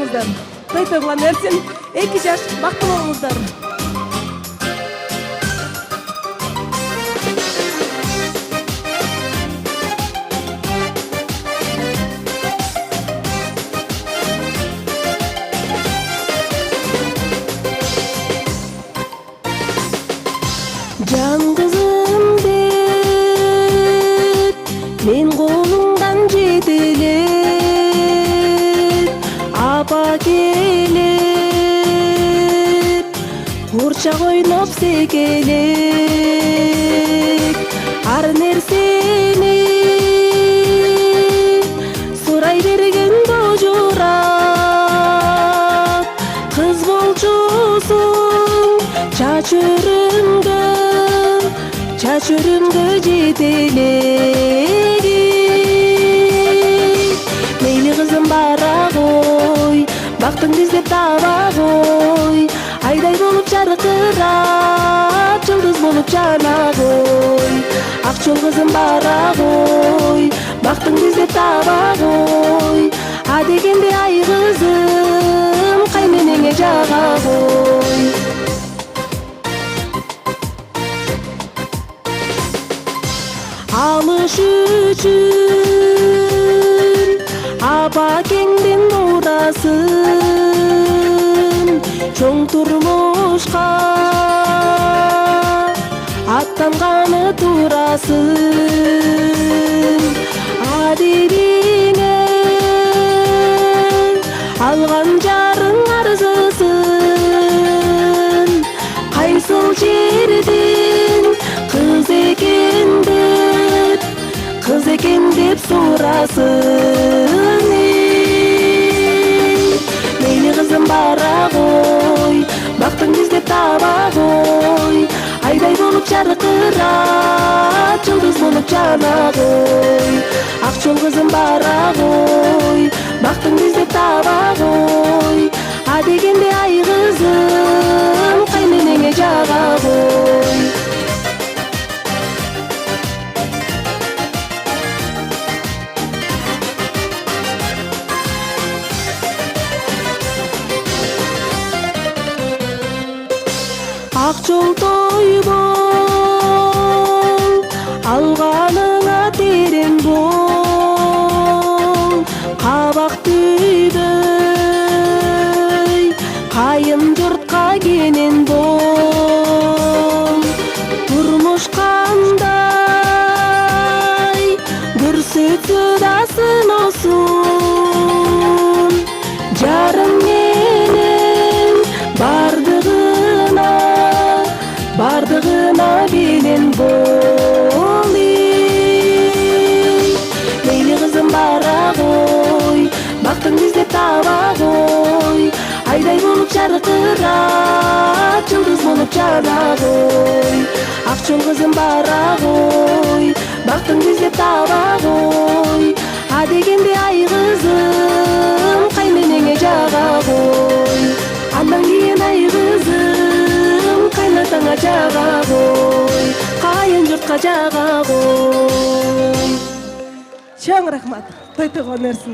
болуңуздар. Той кылган эрсин 2 жаш бактылуу болуңуздар. Жан кызым деп мен колумдан жетелеп апа келип курчак ойноп секелеп ар нерсени сурай берген божурап кыз болчусуң чачырымды жетелегип мейли кызым бара кой бактыңды издеп таба кой айдай болуп жаркырап жылдыз болуп жана кой ак жол кызым бара кой бактыңды издеп таба кой адегенде ай кызым кайменеңе жага кой алыш үчүн апа кеңден урасын чоң турмушка аттанганы турасың адилиңе алган жарың арзысын кайсыл жердин кыз экен деп сурасың мейли кызым бара кой бактыңды издеп таба кой айдай болуп жаркырап жылдыз болуп жана кой ак жол кызым бара кой бактыңды издеп таба кой адегенде ай кызым кайменеңе жага кой ак жол тойбол алганыңа терең бол кабак түйдөй кайын журтка кенен бол турмуш кандай көрсөтсө да сыносун жарым менен бардыгына белен болиң мейли кызым бара кой бактыңды издеп таба кой айдай болуп жаркырап жылдыз болуп жана кой ак жол кызым бара кой бактыңды издеп таба кой адегенде ай кызым кайменеңе жага кой андан кийин ай кызым кайнатаңа жага кой кайын журтка жага кой. Чоң рахмат. Той кылган эрсин.